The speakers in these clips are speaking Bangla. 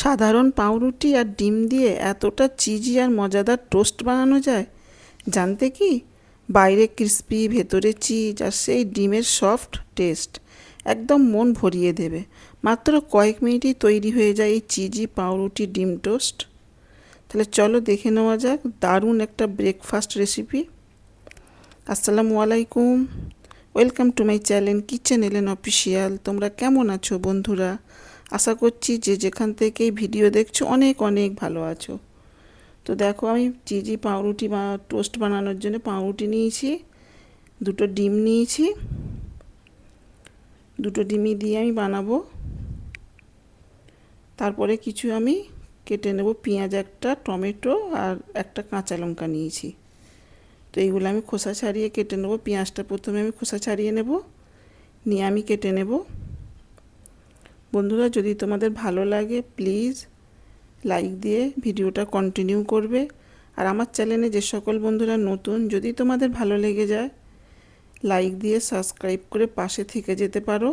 সাধারণ পাউরুটি আর ডিম দিয়ে এতটা চিজি আর মজাদার টোস্ট বানানো যায় জানতে কি? বাইরে ক্রিস্পি, ভেতরে চিজ আর সেই ডিমের সফট টেস্ট একদম মন ভরিয়ে দেবে। মাত্র কয়েক মিনিটেই তৈরি হয়ে যায় এই চিজি পাউরুটি ডিম টোস্ট। তাহলে চলো দেখে নেওয়া যাক দারুণ একটা ব্রেকফাস্ট রেসিপি। আসসালামু আলাইকুম, welcome to my channel kitchen এলেন অফিসিয়াল। তোমরা কেমন আছো বন্ধুরা? আশা করছি যে যেখান থেকেই ভিডিও দেখছো অনেক অনেক ভালো আছো। তো দেখো, আমি চিজি পাউরুটি বা টোস্ট বানানোর জন্য পাউরুটি নিয়েছি, দুটো ডিম নিয়েছি। দুটো ডিমই দিয়ে আমি বানাবো। তারপরে কিছু আমি কেটে নেব, পেঁয়াজ একটা, টমেটো আর একটা কাঁচা লঙ্কা নিয়েছি। তো এইগুলো আমি খোসা ছাড়িয়ে কেটে নেব। পেঁয়াজটা প্রথমে আমি খোসা ছাড়িয়ে নেব, নিয়ে আমি কেটে নেব। বন্ধুরা, যদি তোমাদের ভালো লাগে প্লিজ লাইক দিয়ে ভিডিওটা কন্টিনিউ করবে। আর আমার চ্যানেলে যে সকল বন্ধুরা নতুন, যদি তোমাদের ভালো লেগে যায় লাইক দিয়ে সাবস্ক্রাইব করে পাশে থেকে যেতে পারো।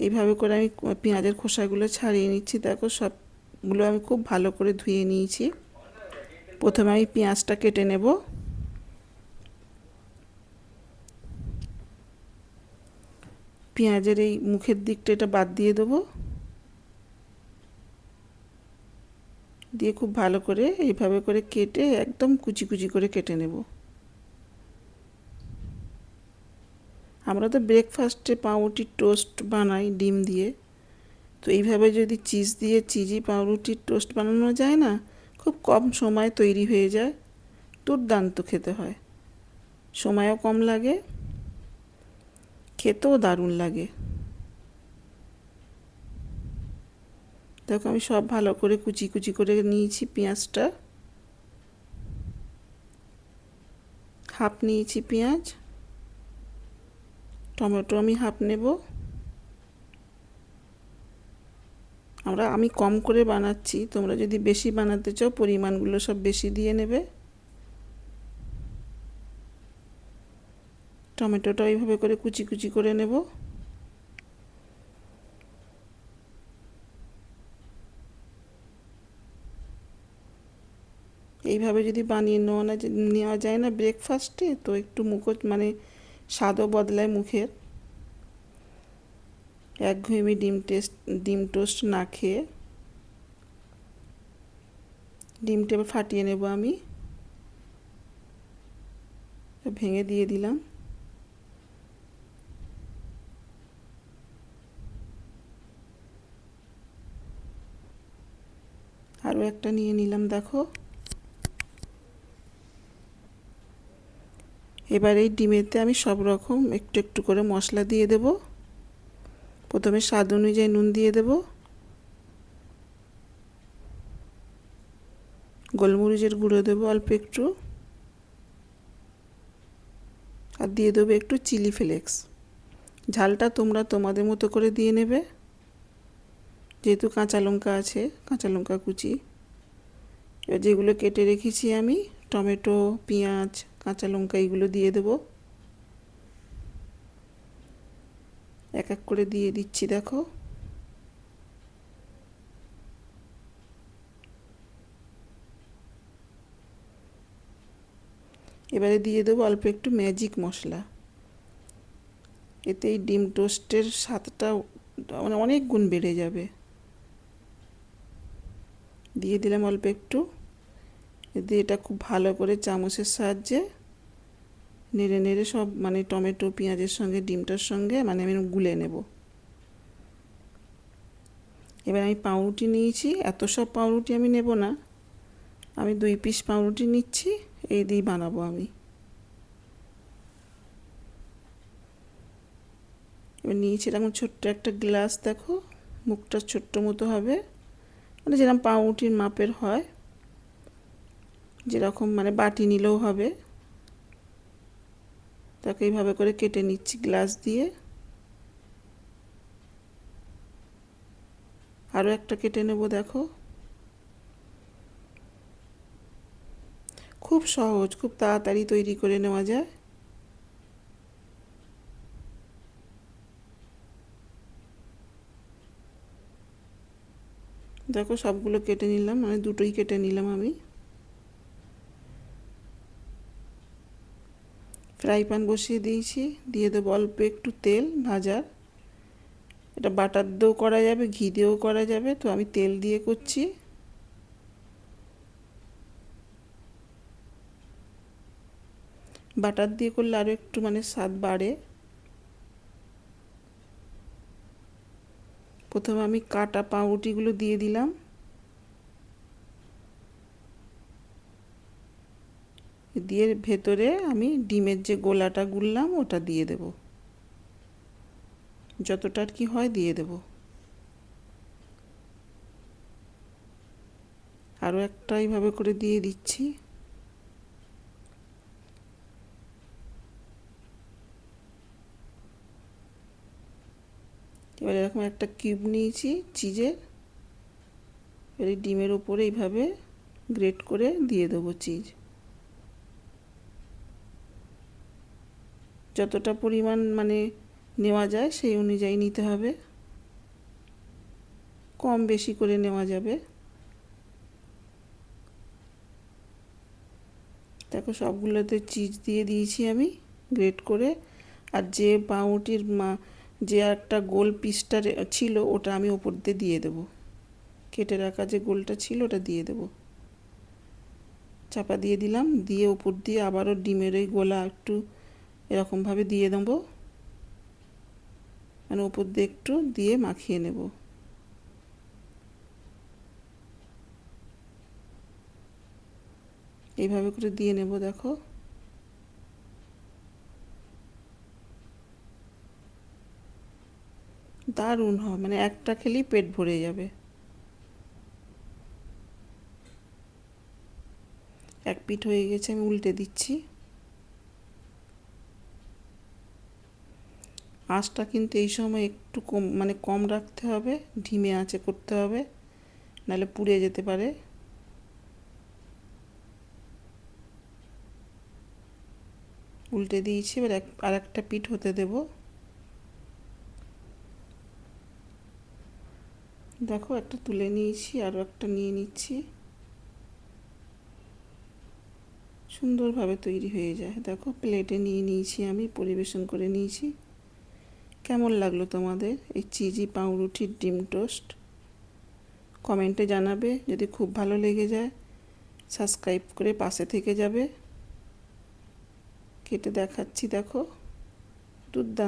এইভাবে করে আমি পেঁয়াজের খোসাগুলো ছাড়িয়ে নিচ্ছি। দেখো, সবগুলো আমি খুব ভালো করে ধুয়ে নিয়েছি। প্রথমে আমি পেঁয়াজটা কেটে নেব। পেঁয়াজের এই মুখের দিকটা এটা বাদ দিয়ে দেবো, দিয়ে খুব ভালো করে এইভাবে করে কেটে একদম কুচি কুচি করে কেটে নেব। আমরা তো ব্রেকফাস্টে পাউরুটি টোস্ট বানাই ডিম দিয়ে, তো এইভাবে যদি চিজ দিয়ে চিজি পাউরুটির টোস্ট বানানো যায় না, খুব কম সময়ে তৈরি হয়ে যায়। দুর্দান্ত খেতে হয়, সময়ও কম লাগে, খেতেও দারুণ লাগে। দেখো, আমি সব ভালো করে কুচি কুচি করে নিয়েছি। পেঁয়াজটা হাফ নিয়েছি পেঁয়াজ, টমেটো আমি হাফ নেব। আমি কম করে বানাচ্ছি, তোমরা যদি বেশি বানাতে চাও পরিমাণগুলো সব বেশি দিয়ে নেবে। টমেটোটা এইভাবে করে কুচি কুচি করে নেব। এইভাবে যদি বানিয়ে নেওয়া যায় না ব্রেকফাস্টে, তো একটু মানে স্বাদও বদলায় মুখের। একঘেয়েমি ডিম টোস্ট না খেয়ে ডিমটা এবার ফাটিয়ে নেব আমি। ভেঙে দিয়ে দিলাম। আরও একটা নিয়ে নিলাম। দেখো, এবার এই ডিমেতে আমি সব রকম একটু একটু করে মশলা দিয়ে দেব। প্রথমে স্বাদ অনুযায়ী নুন দিয়ে দেব, গোলমরিচের গুঁড়ো দেবো অল্প একটু, আর দিয়ে দেবো একটু চিলি ফ্লেক্স। ঝালটা তোমরা তোমাদের মতো করে দিয়ে নেবে। যেহেতু কাঁচা লঙ্কা আছে, কাঁচা লঙ্কা কুচি, এবার যেগুলো কেটে রেখেছি আমি, টমেটো, পেঁয়াজ, কাঁচা লঙ্কা, এইগুলো দিয়ে দেবো। এক এক করে দিয়ে দিচ্ছি। দেখো, এবারে দিয়ে দেবো অল্প একটু ম্যাজিক মশলা। এতে এই ডিম টোস্টের স্বাদটা মানে অনেক গুণ বেড়ে যাবে। দিয়ে দিলাম অল্প একটু। দিয়ে এটা খুব ভালো করে চামচের সাহায্যে নেড়ে নেড়ে সব মানে টমেটো পেঁয়াজের সঙ্গে ডিমটার সঙ্গে মানে আমি গুলে নেব। এবার আমি পাউরুটি নিয়েছি, এত সব পাউরুটি আমি নেব না, আমি 2 পিস পাউরুটি নিচ্ছি, এই দিয়ে বানাবো আমি। এবার নিয়েছি এরকম ছোট্ট একটা গ্লাস। দেখো, মুখটা ছোট্ট মতো হবে, মানে যেরকম পাউরুটির মাপের হয়, যেরকম মানে বাটি নিলেও হবে। তাকে এইভাবে করে কেটে নিচ্ছি গ্লাস দিয়ে। আরও একটা কেটে নেব। দেখো, খুব সহজ, খুব তাড়াতাড়ি তৈরি করে নেওয়া যায়। দেখো সবগুলো কেটে নিলাম, মানে দুটোই কেটে নিলাম আমি। ফ্রাই প্যান বসিয়ে দিয়েছি, দিয়ে দেবো অল্প একটু তেল ভাজার। এটা বাটার দিয়েও করা যাবে, ঘি দিয়েও করা যাবে, তো আমি তেল দিয়ে করছি। বাটার দিয়ে করলে আরও একটু মানে স্বাদ বাড়ে। প্রথমে আমি কাটা পাউরুটিগুলো দিয়ে দিলাম, দিয়ে ভেতরে আমি ডিমের যে গোলাটা গুললাম ওটা দিয়ে দেব, যতটা আর কি হয় দিয়ে দেব। আরও একটা এইভাবে করে দিয়ে দিচ্ছি। এবার এরকম একটা কিউব নিয়েছি চিজের, এবার এই ডিমের ওপরে এইভাবে গ্রেট করে দিয়ে দেবো চিজ। যতটা পরিমাণ মানে নেওয়া যায় সেই অনুযায়ী নিতে হবে, কম বেশি করে নেওয়া যাবে। দেখো সবগুলোতে চিজ দিয়ে দিয়েছি আমি গ্রেট করে। আর যে পাউরুটির যে একটা গোল পিসটা ছিল ওটা আমি ওপর দিয়ে দেবো, কেটে রাখা যে গোলটা ছিল ওটা দিয়ে দেবো। চাপা দিয়ে দিলাম, দিয়ে ওপর দিয়ে আবারও ডিমের ওই গোলা একটু এরকমভাবে দিয়ে দেবো, মানে ওপর দিয়ে একটু দিয়ে মাখিয়ে নেব। এইভাবে করে দিয়ে নেব। দেখো দারুণ হয়, মানে একটা খেলেই পেট ভরে যাবে। এক পিঠ হয়ে গেছে, আমি উল্টে দিচ্ছি। আঁচটা কিন্তু এই সময় একটু কম মানে কম রাখতে হবে, ধিমে আঁচে করতে হবে, নাহলে পুড়ে যেতে পারে। উল্টে দিয়েছি, এবার আর একটা পিঠ হতে দেব। দেখো একটা তুলে নিয়েছি, আরও একটা নিয়ে নিচ্ছি। সুন্দরভাবে তৈরি হয়ে যায়। দেখো প্লেটে নিয়ে নিয়েছি, আমি পরিবেশন করে নিয়েছি। কেমন লাগলো তোমাদের এই চিজি পাউরুটির ডিম টোস্ট? কমেন্টে জানাবে। যদি খুব ভালো লেগে যায় সাবস্ক্রাইব করে পাশে থেকে যাবে। কেটে দেখাচ্ছি, দেখো দুর্দান্ত।